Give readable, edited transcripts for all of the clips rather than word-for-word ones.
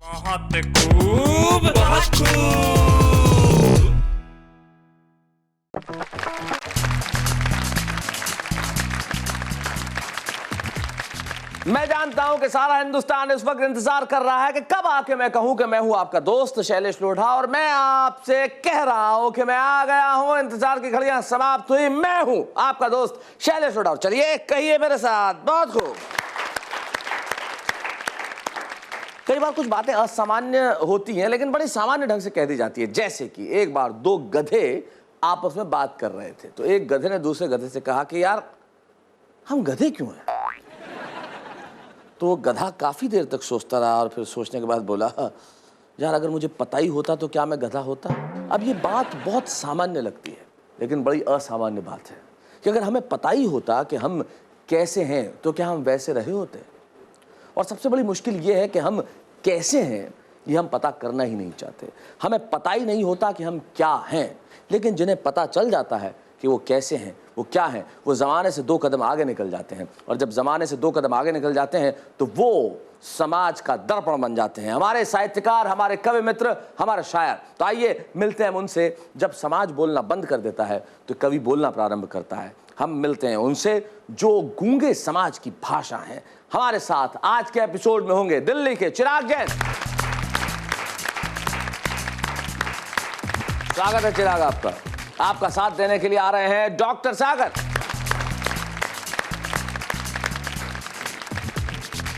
बहुत खूब, बहुत खूब। मैं जानता हूं कि सारा हिंदुस्तान इस वक्त इंतजार कर रहा है कि कब आके मैं कहूं कि मैं हूं आपका दोस्त शैलेश लोढ़ा, और मैं आपसे कह रहा हूं कि मैं आ गया हूं। इंतजार की घड़ियां समाप्त हुई। मैं हूं आपका दोस्त शैलेश लोढ़ा। चलिए कहिए मेरे साथ, बहुत खूब। कई बार कुछ बातें असामान्य होती हैं लेकिन बड़ी सामान्य ढंग से कह दी जाती है। जैसे कि एक बार दो गधे आपस में बात कर रहे थे तो एक गधे ने दूसरे गधे से कहा कि यार हम गधे क्यों हैं? तो वो गधा काफी देर तक सोचता रहा और फिर सोचने के बाद बोला, यार अगर मुझे पता ही होता तो क्या मैं गधा होता? अब ये बात बहुत सामान्य लगती है लेकिन बड़ी असामान्य बात है कि अगर हमें पता ही होता कि हम कैसे हैं तो क्या हम वैसे रहे होते? और सबसे बड़ी मुश्किल ये है कि हम कैसे हैं ये हम पता करना ही नहीं चाहते। हमें पता ही नहीं होता कि हम क्या हैं, लेकिन जिन्हें पता चल जाता है कि वो कैसे हैं, वो क्या हैं, वो ज़माने से दो कदम आगे निकल जाते हैं। और जब ज़माने से दो कदम आगे निकल जाते हैं तो वो समाज का दर्पण बन जाते हैं। हमारे साहित्यकार, हमारे कवि मित्र, हमारे शायर। तो आइए मिलते हैं उनसे। जब समाज बोलना बंद कर देता है तो कवि बोलना प्रारंभ करता है। हम मिलते हैं उनसे जो गूंगे समाज की भाषा है। हमारे साथ आज के एपिसोड में होंगे दिल्ली के चिराग जैन। स्वागत है चिराग आपका। आपका साथ देने के लिए आ रहे हैं डॉक्टर सागर।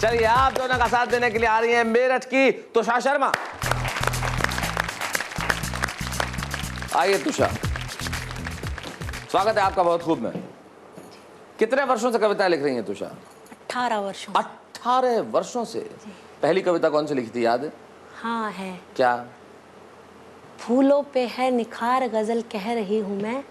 चलिए आप दोनों का साथ देने के लिए आ रही हैं मेरठ की तुषा शर्मा। आइए तुषा, स्वागत है आपका बहुत खूब में। कितने वर्षों से कविताएं लिख रही हैं तुषा? 18 वर्षों। 18 वर्षों से? पहली कविता कौन सी लिखी थी, याद है? हाँ है। क्या? फूलों पे है निखार गजल कह रही हूँ मैं,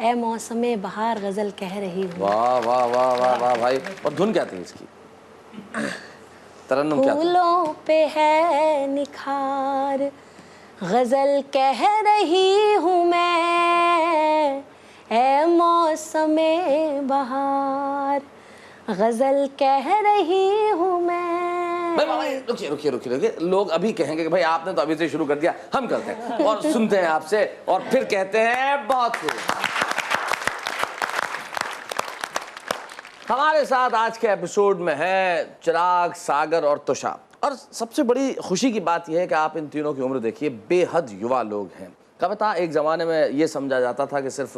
ए मौसमे बहार गजल कह रही हूँ। वाह वाह वाह वाह वाह भाई। और धुन क्या थी इसकी? तरन्नुम क्या थी? फूलों पे है निखार गजल कह रही हूँ मैं, ए मौसमे बहार गजल कह रही हूँ मैं। भाई रुकिए रुकिए रुकिए रुकिए। लोग अभी कहेंगे कि भाई आपने तो अभी से शुरू कर दिया। हम करते हैं और सुनते हैं आपसे और फिर कहते हैं बहुत खूब। हमारे साथ आज के एपिसोड में है चिराग, सागर और तुषा। और सबसे बड़ी खुशी की बात यह है कि आप इन तीनों की उम्र देखिए, बेहद युवा लोग हैं। कविता एक ज़माने में ये समझा जाता था कि सिर्फ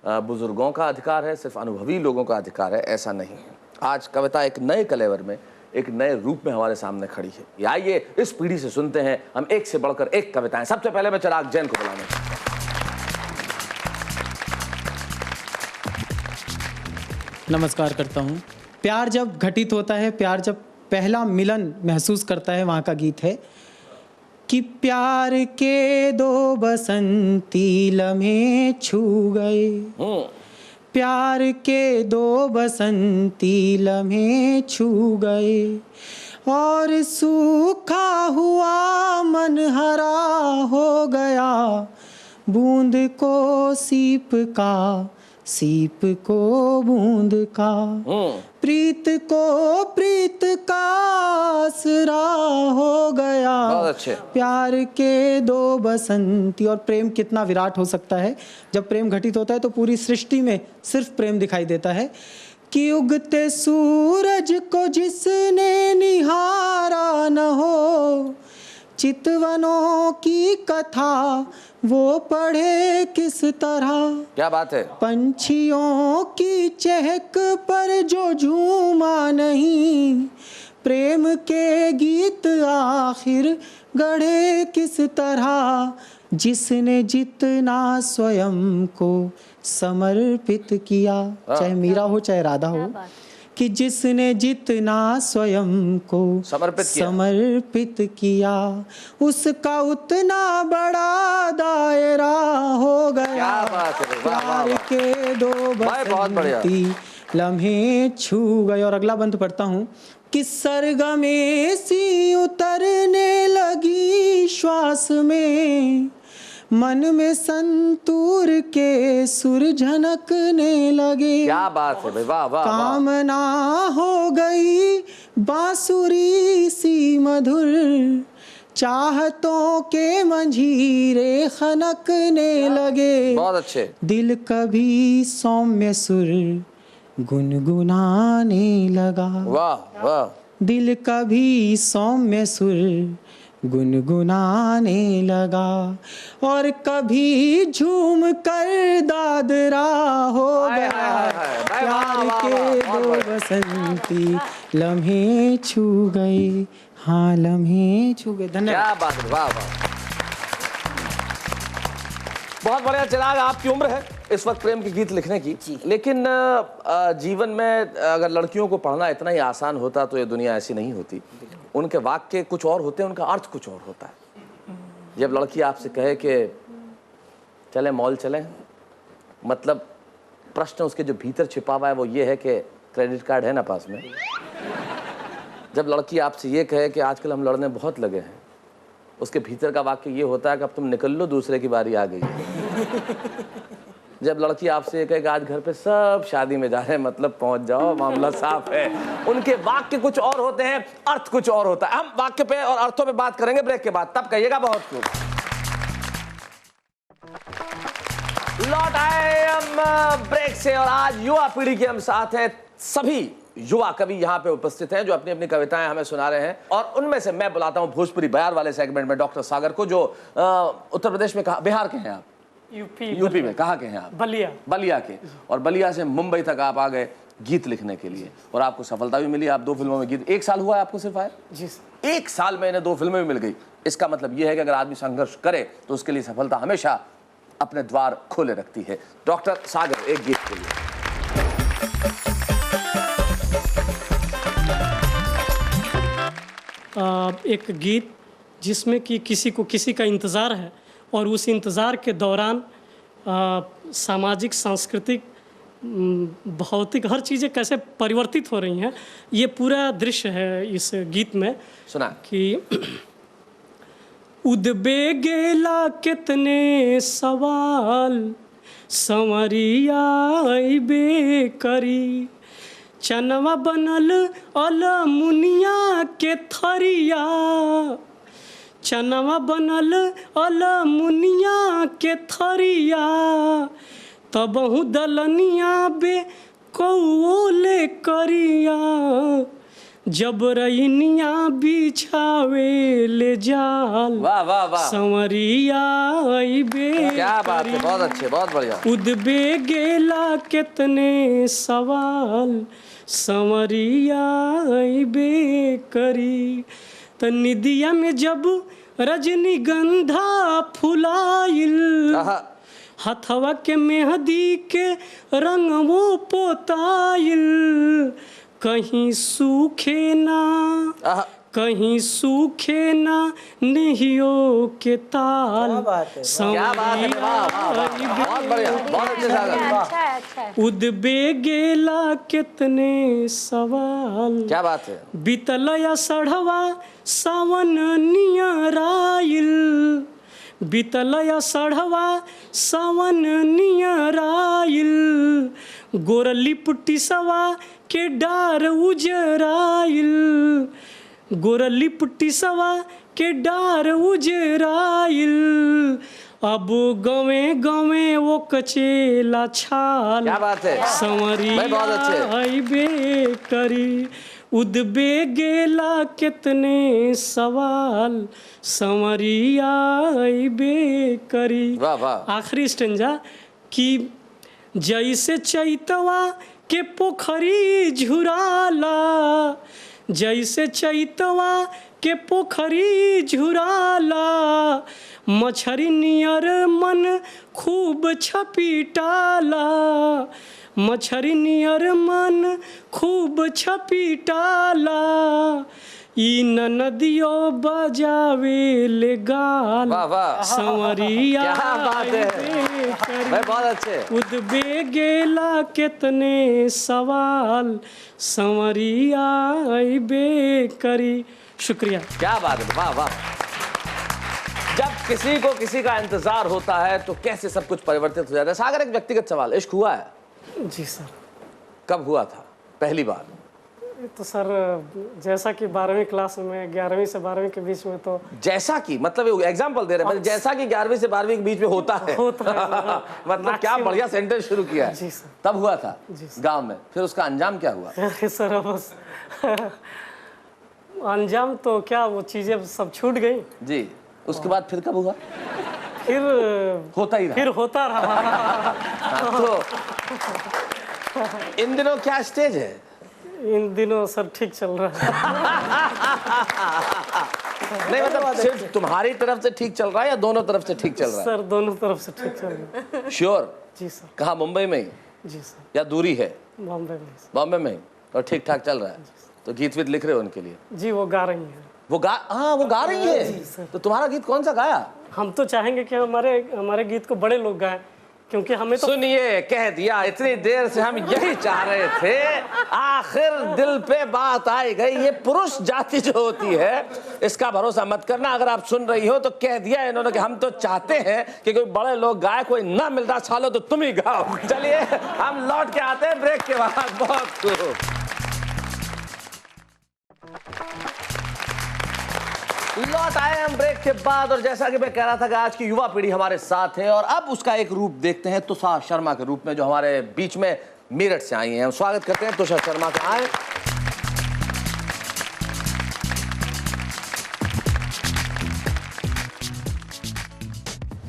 बुजुर्गों का अधिकार है, सिर्फ अनुभवी लोगों का अधिकार है। ऐसा नहीं है। आज कविता एक नए कलेवर में, एक नए रूप में हमारे सामने खड़ी है। ये आइए इस पीढ़ी से सुनते हैं हम एक से बढ़कर एक कविताएं। सबसे पहले मैं चिराग जैन को बुलाना चाहता हूं। नमस्कार करता हूँ। प्यार जब घटित होता है, प्यार जब पहला मिलन महसूस करता है, वहाँ का गीत है कि प्यार के दो बसंती लम्हे छू गए, प्यार के दो बसंती लम्हे छू गए, और सूखा हुआ मन हरा हो गया, बूंद को सीप का, सीप को बूंद का, प्रीत को प्रीत का आसरा हो गया। बहुत अच्छे। प्यार के दो बसंती। और प्रेम कितना विराट हो सकता है। जब प्रेम घटित होता है तो पूरी सृष्टि में सिर्फ प्रेम दिखाई देता है कि उगते सूरज को जिसने निहारा न हो, चितवनों की कथा वो पढ़े किस तरह। क्या बात है। पंछियों की चहक पर जो झूमा नहीं, प्रेम के गीत आखिर गढ़े किस तरह, जिसने जितना स्वयं को समर्पित किया, चाहे मीरा हो चाहे राधा हो, कि जिसने जितना स्वयं को समर्पित किया उसका उतना बड़ा दायरा हो गया। प्यार के दो बसंती लम्हे छू गए। और अगला बंद पढ़ता हूँ कि सरगमे सी उतरने लगी श्वास में, मन में संतूर के सुर झनकने लगे। क्या बात है भाई, वाह वाह वाह। कामना हो गई बांसुरी सी मधुर, चाहतों के मंजीरे खनकने लगे। बहुत अच्छे। दिल कभी सौम्य सुर गुनगुनाने लगा। वाह वाह। दिल कभी सौम्य सुर गुनगुनाने लगा, और कभी झूम कर दादरा हो हाय, गया। हाय, हाय, हाय। प्यार वाह, वाह, के वाह, बहुत दो बढ़िया। बसंती लम्हे छू गए, हाँ लम्हे छू गए। धन्यवाद। क्या बात है, वाह वाह। बहुत बढ़िया। चिराग, आपकी उम्र है इस वक्त प्रेम के गीत लिखने की, लेकिन जीवन में अगर लड़कियों को पढ़ना इतना ही आसान होता तो ये दुनिया ऐसी नहीं होती। उनके वाक्य कुछ और होते हैं, उनका अर्थ कुछ और होता है। जब लड़की आपसे कहे कि चले मॉल चलें, मतलब प्रश्न उसके जो भीतर छिपा हुआ है वो ये है कि क्रेडिट कार्ड है ना पास में। जब लड़की आपसे ये कहे कि आजकल हम लड़ने बहुत लगे हैं, उसके भीतर का वाक्य ये होता है कि अब तुम निकल लो, दूसरे की बारी आ गई है। जब लड़की आपसे ये कहे कि आज घर पे सब शादी में जा रहे हैं, मतलब पहुंच जाओ, मामला साफ है। उनके वाक्य कुछ और होते हैं, अर्थ कुछ और होता है। हम वाक्य पे और अर्थों पे बात करेंगे ब्रेक के बाद, तब कहिएगा बहुत खूब। लौट आए हम ब्रेक से, और आज युवा पीढ़ी के हम साथ हैं। सभी युवा कवि यहाँ पे उपस्थित हैं जो अपनी अपनी कविताएं हमें सुना रहे हैं, और उनमें से मैं बुलाता हूँ भोजपुरी बयार वाले सेगमेंट में डॉक्टर सागर को, जो उत्तर प्रदेश में, बिहार के हैं आप? यूपी में। कहाँ के हैं आप? बलिया के। और बलिया से मुंबई तक आप आ गए गीत लिखने के लिए, और आपको सफलता भी मिली। आप 2 फिल्मों में गीत, 1 साल हुआ है आपको सिर्फ आए? जी। 1 साल में इन्हें 2 फिल्में भी मिल गई। इसका मतलब यह है कि अगर आदमी संघर्ष करे तो उसके लिए सफलता हमेशा अपने द्वार खोले रखती है। डॉक्टर सागर, एक गीत के लिए। एक गीत जिसमें कि किसी को किसी का इंतज़ार है, और उस इंतज़ार के दौरान सामाजिक, सांस्कृतिक, भौतिक हर चीज़ें कैसे परिवर्तित हो रही हैं, ये पूरा दृश्य है इस गीत में। सुना कि उदबे गेला कितने सवाल, संवरिया अइबे करी, चनवा बनल अलमुनिया के थरिया, चनवा बनल अलमुनिया के थरिया, तबहु दलनिया बे कौले करिया, जब रैनिया बिछावे ले जाल, वाह वाह वाह, संवरिया अइबे क्या बात है, बहुत अच्छे, बहुत बढ़िया। उदबे गेला कितने सवाल, संवरिया अइबे करी, त निदिया में जब रजनीगंधा फुलाइल, हथवा के मेहंदी के रंगवो पोताइल, कहीं सूखे ना, कहीं सूखे ना नहियो के ताल, क्या बात है, वाह वाह वाह, बहुत बढ़िया, बहुत अच्छे सागर। अच्छा है, अच्छा है। उदबे गेला कितने सवाल, क्या बात है। बीतलया सढ़वा सावन नियराइल, बीतलया सढ़वा सावन नियराइल, गोरली पुट्टी सवा के डार उजराइल, गोरली पुट्टी सवा के डार उजराइल, अब गवे गवे वो कचेला छाल, क्या बात है, संवरिया बहुत अच्छे। अइबे करी, उदबे गेला कितने सवाल, संवरिया अइबे करी। वाह वाह। आखिरी स्टेंजा कि जैसे चैतवा के पोखरी झुराला, जैसे चैतवा के पोखरी झुराला, मछरी नियर मन खूब छपीटाला, मछरी नियर मन खूब छपीटाला, ई नदियो बजावे ले गाल, वाह वाह, संवरिया क्या बात है अइबे करी, भाई, बहुत अच्छे। उदबे गेला कितने सवाल, संवरिया अइबे करी। शुक्रिया। क्या बात है, वाह वाह। जब किसी को किसी का इंतजार होता है तो कैसे सब कुछ परिवर्तित हो जाता है। सागर, एक व्यक्तिगत सवाल, इश्क हुआ है? जी सर। कब हुआ था पहली बार? तो सर जैसा कि 12वीं क्लास में, 11वीं से 12वीं के बीच में। तो जैसा कि मतलब एग्जांपल दे रहे हैं, मतलब जैसा कि 11वीं से 12वीं के बीच में होता है। मतलब क्या बढ़िया सेंटेंस शुरू किया है। जी सर। तब हुआ था जी सर। गांव में, फिर उसका अंजाम क्या हुआ? अरे सर बस अंजाम तो क्या, वो चीजें सब छूट गई। जी, उसके बाद फिर कब हुआ? फिर होता ही रहा। फिर होता रहा। तो इन दिनों क्या स्टेज है? इन दिनों सर ठीक चल रहा है। नहीं मतलब सिर्फ तुम्हारी तरफ से ठीक चल रहा है या दोनों तरफ से ठीक चल रहा है? सर दोनों तरफ से ठीक चल रहा है। श्योर? जी सर। कहाँ, मुंबई में ही जी सर। या दूरी है? बॉम्बे में। बॉम्बे में ही, और ठीक ठाक चल रहा है। तो गीत वीत लिख रहे हो उनके लिए? जी वो गा रही हैं। वो गा रही है। तो तुम्हारा गीत कौन सा गाया? हम तो चाहेंगे कि हमारे गीत को बड़े लोग गाएं, क्योंकि हमें तो सुनिए, कह दिया, इतनी देर से हम यही चाह रहे थे, आखिर दिल पे बात आई गई। ये पुरुष जाति जो होती है इसका भरोसा मत करना। अगर आप सुन रही हो तो कह दिया इन्होंने कि हम तो चाहते हैं कि कोई बड़े लोग गाए, कोई ना मिल रहा सालो तो तुम ही गाओ। चलिए हम लौट के आते हैं ब्रेक के बाद। बहुत खूब। लौट आए हम ब्रेक के बाद, और जैसा कि मैं कह रहा था कि आज की युवा पीढ़ी हमारे साथ है, और अब उसका एक रूप देखते हैं तुषार शर्मा के रूप में, जो हमारे बीच में मेरठ से आई हैं। हम स्वागत करते हैं तुषार शर्मा का। आए।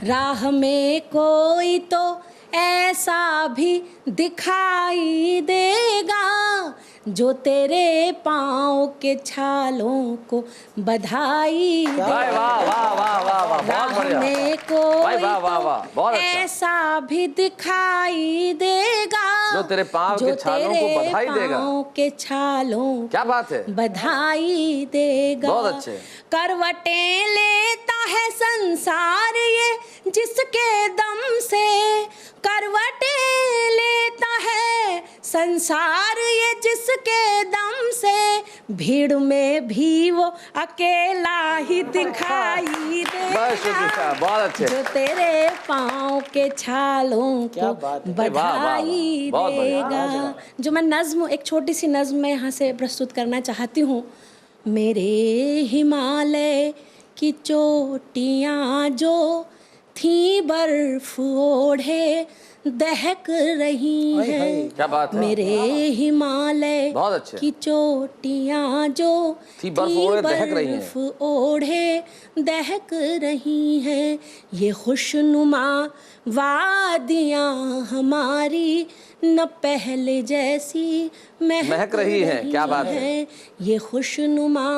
राह में कोई तो ऐसा भी दिखाई देगा जो तेरे पाँव के छालों को बधाई वाह वाह वाह वाह वाह वाह, बहुत बढ़िया। में भाई कोई वाह वाह वाह, बहुत तो अच्छा। ऐसा भी दिखाई देगा जो तेरे पाँव के छालों को बधाई देगा। पाँव के छालों क्या बात है, बधाई देगा। बहुत अच्छे। करवटें लेता है संसार ये जिसके दम से, करवटें लेता है संसार ये जिसके दम से, भीड़ में भी वो अकेला ही दिखाई देगा बहुत अच्छे। जो तेरे पाँव के छालों को बधाई बहुत बढ़िया। देगा। जो मैं नज्म, एक छोटी सी नज्म मैं यहाँ से प्रस्तुत करना चाहती हूँ। मेरे हिमालय की चोटियाँ जो थी बर्फ ओढ़े दहक रही हैं। क्या बात है। मेरे हिमालय बहुत अच्छे। की चोटियाँ जो थी बर्फ ओढ़े दहक रही हैं। बर्फ ओढ़े दहक रही हैं। ये खुशनुमा वादियाँ हमारी न पहले जैसी महक रही हैं। क्या बात है। ये खुशनुमा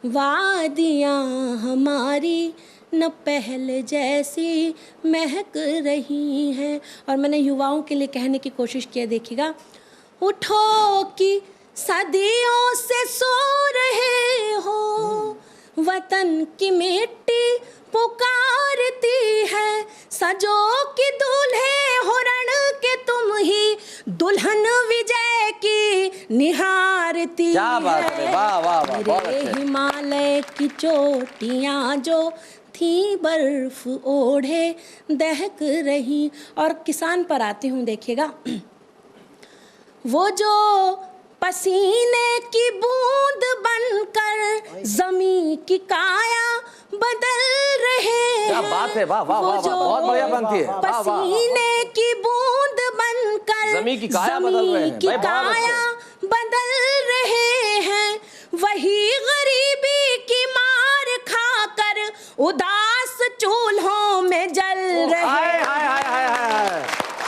वादियाँ हमारी न पहले जैसी महक रही हैं। और मैंने युवाओं के लिए कहने की कोशिश की है, देखिएगा। उठो कि सदियों से सो रहे हो, वतन की मिट्टी पुकारती है, सजो कि दूल्हे हो रण के तुम ही, दुल्हन विजय की निहारती क्या बात है, वाह वाह वाह, बहुत मेरे अच्छे। हिमालय की चोटियाँ जो थी बर्फ ओढ़े दहक रही। और किसान पर आती हूँ, देखिएगा। वो जो पसीने की बूंद बनकर जमीन की काया बदल रहे क्या हैं। बात है, वाह वाह वाह, बहुत बढ़िया बनती है। वाह, वाह। पसीने की बूंद बनकर जमीन की काया बदल रहे हैं। की भाई, बहुत अच्छे। काया बदल रहे हैं। वही गरीबी की मार खाकर उदास चूल्हों में जल रहे हाय हैं। हाय हाय हाय हाय।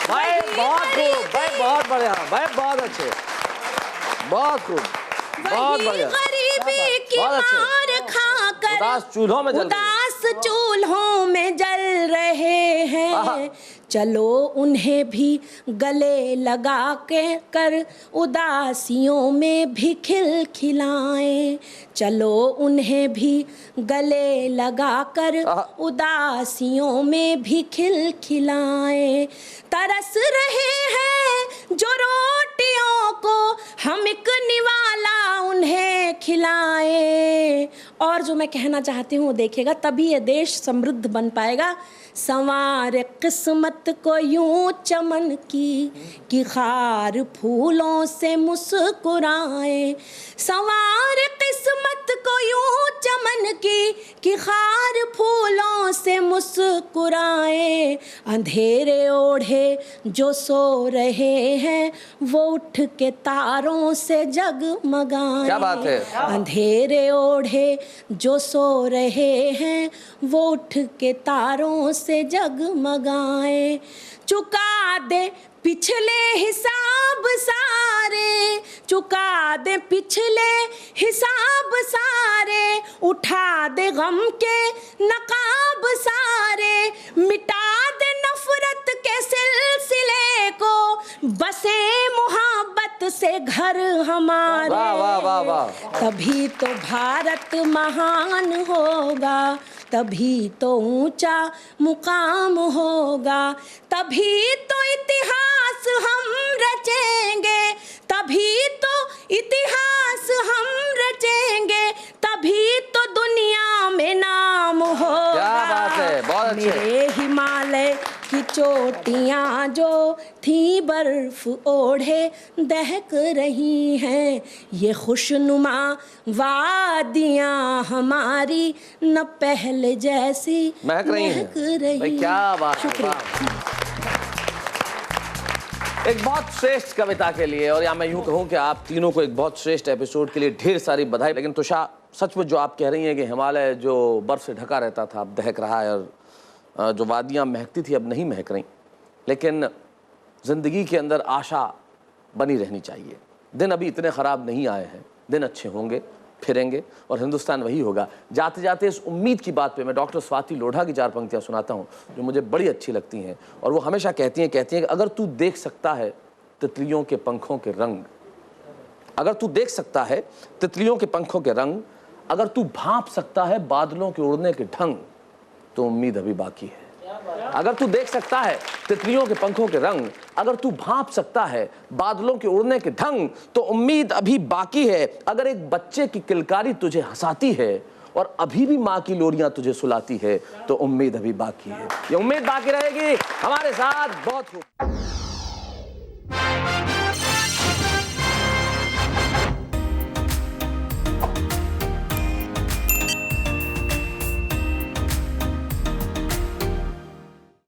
भाई बहुत खूब, भाई बहुत बढ़िया, भाई बहुत अच्छे, बहुत खूब, बहुत वही बढ़िया। गरीबी की बहुत अच्छे। मार खाकर उदास चूल्हों में जल रहे हैं। उदास चूल्हों में जल रहे आहा। हैं। चलो उन्हें भी गले लगा के कर उदासियों में भी खिलखिलाएं। चलो उन्हें भी गले लगा कर उदासियों में भी खिलखिलाएं। तरस रहे हैं जो रोटियों को, हम एक निवाला उन्हें खिलाएं। और जो मैं कहना चाहती हूँ वो देखिएगा, तभी ये देश समृद्ध बन पाएगा। संवार किस्मत को यूं चमन की कि खार फूलों से मुस्कुराए। संवार किस्मत को यूं चमन की कि खार फूलों से मुस्कुराए। अंधेरे ओढ़े जो सो रहे हैं वो उठ के तारों से जगमगाए। क्या बात है। अंधेरे ओढ़े जो सो रहे हैं वो उठ के तारों से जगमगाए। चुका दे पिछले हिसाब सारे, चुका दे पिछले हिसाब सारे, उठा दे गम के नकाब सारे, मिटा दे नफरत के सिलसिले को, बसे मोहब्बत से घर हमारे। वाह वाह वाह वाह। तभी तो भारत महान होगा, तभी तो ऊंचा मुकाम होगा, तभी तो इतिहास हम रचेंगे, तभी तो इतिहास हम रचेंगे, तभी तो दुनिया में नाम होगा। क्या बात है, बहुत अच्छे। मेरे हिमालय की चोटियां जो थी बर्फ ओढ़े दहक रही हैं, ये खुशनुमा वादियां हमारी न पहले जैसी महक रही हैं। भाई क्या बात है, शुक्रिया। एक बहुत श्रेष्ठ कविता के लिए, और या मैं यूं कहूं कि आप तीनों को एक बहुत श्रेष्ठ एपिसोड के लिए ढेर सारी बधाई। लेकिन तुषा, सचमुच जो आप कह रही हैं कि हिमालय जो बर्फ से ढका रहता था अब दहक रहा है, और जो वादियां महकती थी अब नहीं महक रही, लेकिन ज़िंदगी के अंदर आशा बनी रहनी चाहिए। दिन अभी इतने ख़राब नहीं आए हैं, दिन अच्छे होंगे, फिरेंगे और हिंदुस्तान वही होगा। जाते जाते इस उम्मीद की बात पे मैं डॉक्टर स्वाति लोढ़ा की 4 पंक्तियां सुनाता हूं जो मुझे बड़ी अच्छी लगती हैं, और वो हमेशा कहती हैं कि अगर तू देख सकता है तितलियों के पंखों के रंग, अगर तू देख सकता है तितलियों के पंखों के रंग, अगर तू भांप सकता है बादलों के उड़ने के ढंग, तो उम्मीद अभी बाकी है। अगर तू देख सकता है तितलियों के पंखों के रंग, अगर तू भांप सकता है बादलों के उड़ने के ढंग, तो उम्मीद अभी बाकी है। अगर एक बच्चे की किलकारी तुझे हंसाती है और अभी भी माँ की लोरियां तुझे सुलाती है, तो उम्मीद अभी बाकी है। ये उम्मीद बाकी रहेगी हमारे साथ। बहुत खूब।